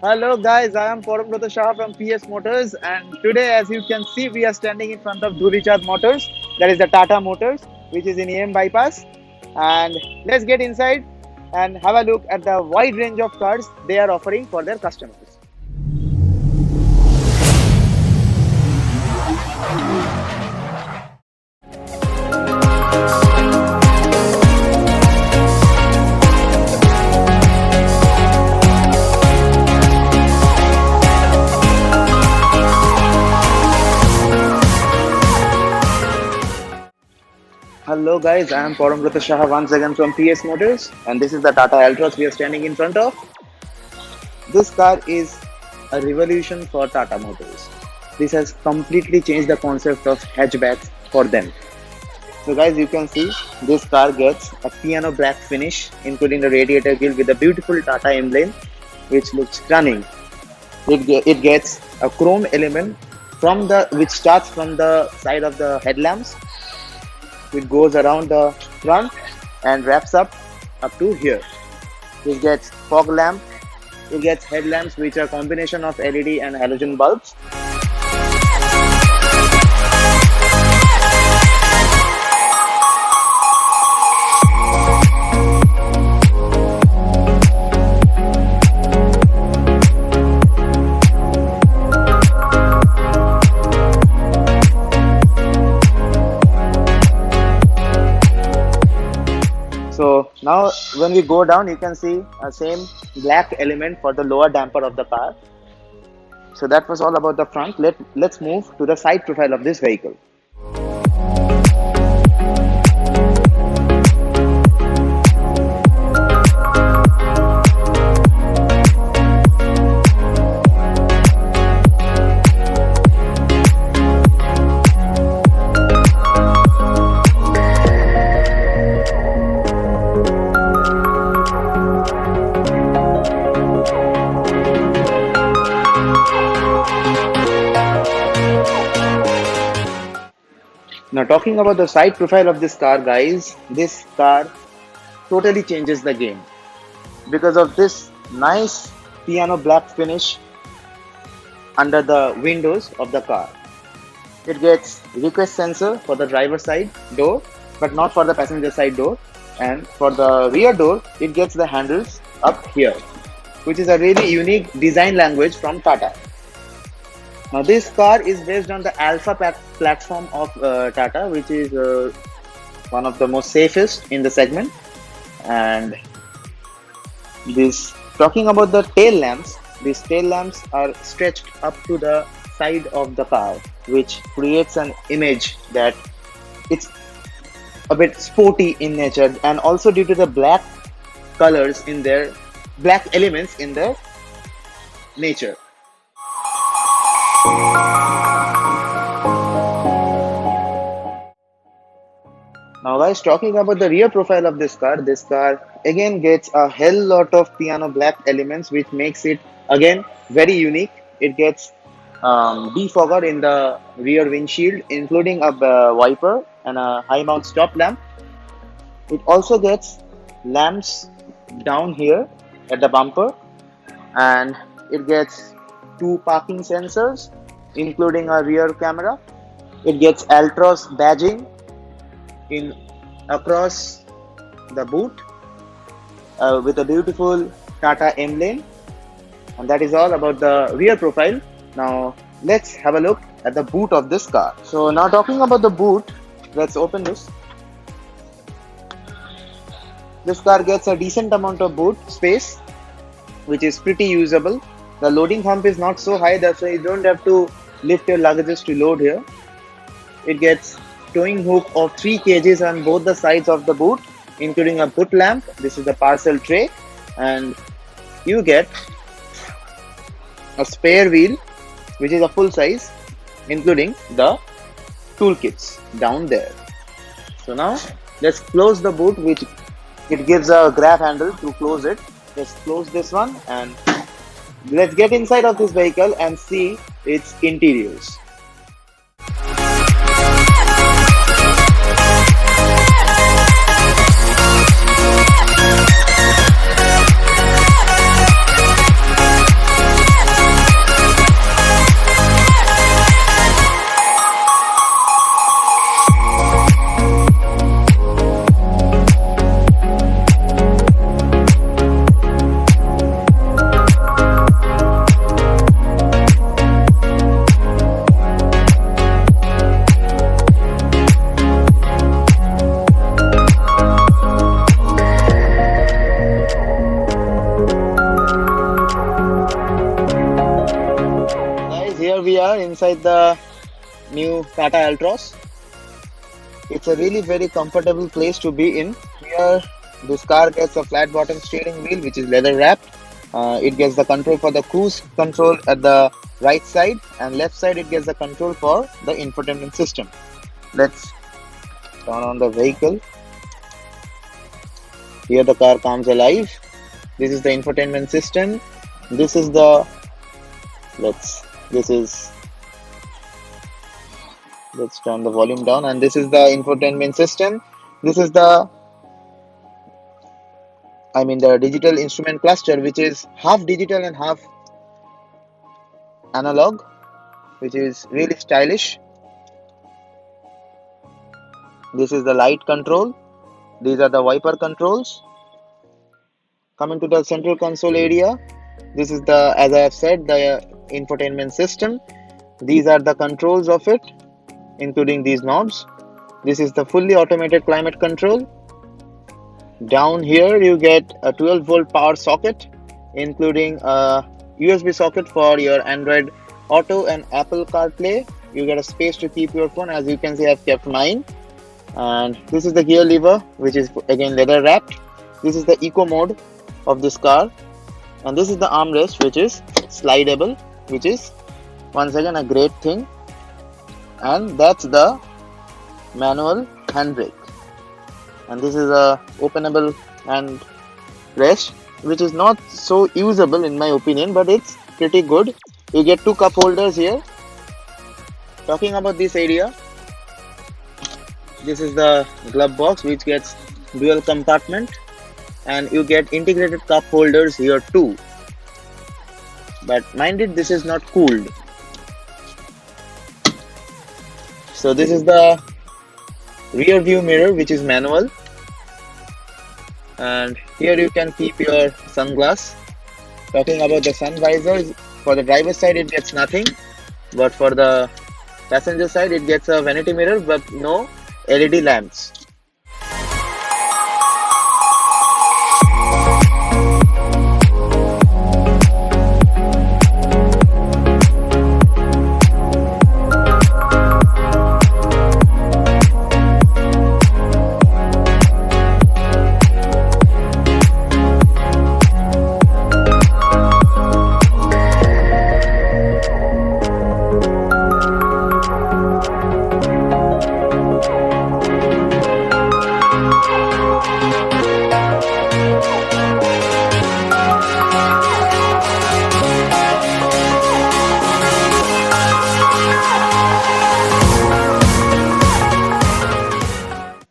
Hello guys, I am Parambrata Shah from PS Motors, and today as you can see we are standing in front of Dhulichand Motors, that is the Tata Motors which is in EM Bypass, and let's get inside and have a look at the wide range of cars they are offering for their customers. Hello guys, I am Parambrata Shah once again from PS Motors, and this is the Tata Altroz we are standing in front of. This car is a revolution for Tata Motors. This has completely changed the concept of hatchbacks for them. So guys, you can see this car gets a piano black finish, including the radiator grille with a beautiful Tata emblem, which looks stunning. It gets a chrome element which starts from the side of the headlamps. It goes around the front and wraps up to here. It gets fog lamp. It gets headlamps which are combination of LED and halogen bulbs. So now when we go down, you can see a same black element for the lower damper of the car. So that was all about the front. Let's move to the side profile of this vehicle. Now talking about the side profile of this car, guys, this car totally changes the game because of this nice piano black finish under the windows of the car. It gets request sensor for the driver side door, but not for the passenger side door. And for the rear door, it gets the handles up here, which is a really unique design language from Tata. Now this car is based on the Alpha platform of Tata, which is one of the most safest in the segment. And this, talking about the tail lamps, these tail lamps are stretched up to the side of the car, which creates an image that it's a bit sporty in nature, and also due to the black colors in their black elements in their nature. Now guys, talking about the rear profile of this car again gets a hell lot of piano black elements, which makes it again very unique. It gets defogger in the rear windshield, including a wiper and a high mount stop lamp. It also gets lamps down here at the bumper, and it gets two parking sensors, including a rear camera. It gets Altroz badging in across the boot with a beautiful Tata emblem, and that is all about the rear profile. Now let's have a look at the boot of this car. So now talking about the boot, let's open this. This car gets a decent amount of boot space, which is pretty usable. The loading hump is not so high, that's why you don't have to lift your luggages to load here. It gets towing hook of 3 kgs on both the sides of the boot, including a boot lamp. This is the parcel tray, and you get a spare wheel, which is a full size, including the toolkits down there. So now let's close the boot, which it gives a grab handle to close it. Let's close this one and let's get inside of this vehicle and see its interiors. inside the new Tata Altroz. It's a really very comfortable place to be in. Here, this car gets a flat bottom steering wheel which is leather wrapped. It gets the control for the cruise control at the right side, and left side it gets the control for the infotainment system. Let's turn on the vehicle. Here the car comes alive. This is the infotainment system. This is the let's turn the volume down, and this is the infotainment system. This is the the digital instrument cluster, which is half digital and half analog, which is really stylish. This is the light control. These are the wiper controls. Coming to the central console area, this is the, as I have said, the infotainment system. These are the controls of it, including these knobs. This is the fully automated climate control. Down here you get a 12-volt power socket, including a USB socket for your Android Auto and Apple CarPlay. You get a space to keep your phone. As you can see, I've kept mine. And this is the gear lever, which is again leather wrapped. This is the eco mode of this car, and this is the armrest, which is slidable, which is once again a great thing. And that's the manual handbrake. And this is a openable hand rest, which is not so usable in my opinion, but it's pretty good. You get 2 cup holders here. Talking about this area, this is the glove box, which gets dual compartment, and you get integrated cup holders here too. But mind it, this is not cooled. So this is the rear view mirror, which is manual, and here you can keep your sunglass. Talking about the sun visors, for the driver's side it gets nothing, but for the passenger side it gets a vanity mirror but no LED lamps.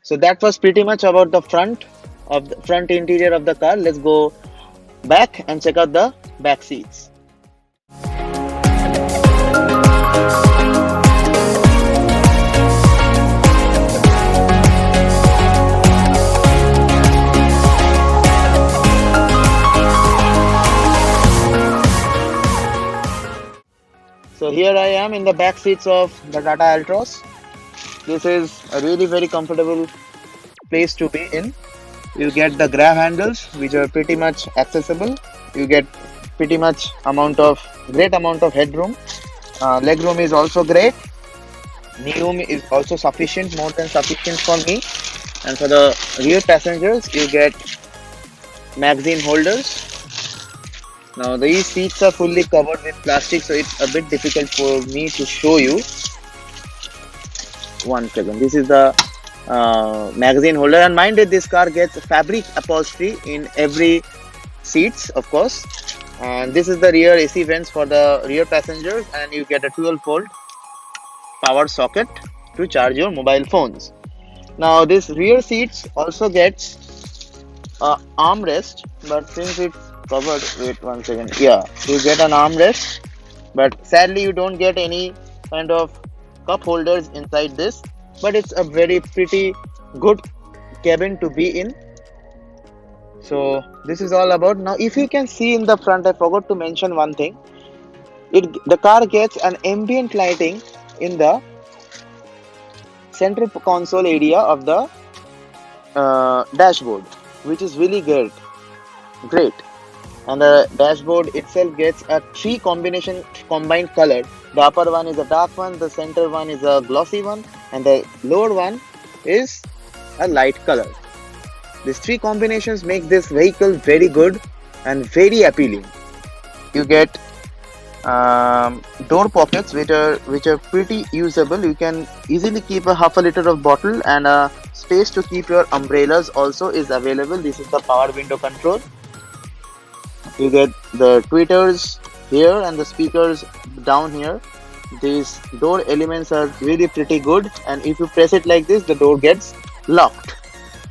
So that was pretty much about the front interior of the car. Let's go back and check out the back seats. So here I am in the back seats of the Tata Altroz. This is a really very comfortable place to be in. You get the grab handles, which are pretty much accessible. You get pretty much great amount of headroom. Leg room is also great. Knee room is also sufficient, more than sufficient for me. And for the rear passengers, you get magazine holders. Now these seats are fully covered with plastic, so it's a bit difficult for me to show you. One second. This is the magazine holder, and mind that this car gets fabric upholstery in every seats, of course. And this is the rear AC vents for the rear passengers, and you get a 12-volt power socket to charge your mobile phones. Now this rear seats also gets a armrest, but since it's covered, wait one second. Yeah, you get an armrest, but sadly you don't get any kind of cup holders inside this, but it's a very pretty good cabin to be in. So this is all about. Now if you can see in the front, I forgot to mention one thing. The car gets an ambient lighting in the central console area of the dashboard, which is really great. And the dashboard itself gets a 3 combined color, The upper one is a dark one, the center one is a glossy one, and the lower one is a light color. These three combinations make this vehicle very good and very appealing. You get door pockets which are pretty usable. You can easily keep a half a liter of bottle, and a space to keep your umbrellas also is available. This is the power window control. You get the tweeters here and the speakers down here. These door elements are really pretty good, and if you press it like this, the door gets locked.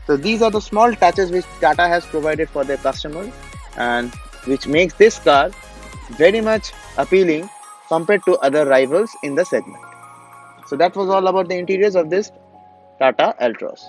So these are the small touches which Tata has provided for their customers, and which makes this car very much appealing compared to other rivals in the segment. So that was all about the interiors of this Tata Altroz.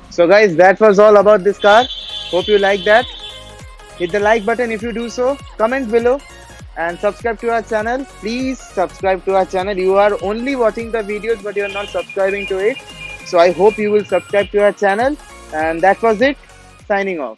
So guys, that was all about this car. Hope you like that. Hit the like button if you do so. Comment below and subscribe to our channel. Please subscribe to our channel. You are only watching the videos but you are not subscribing to it. So I hope you will subscribe to our channel. And that was it. Signing off.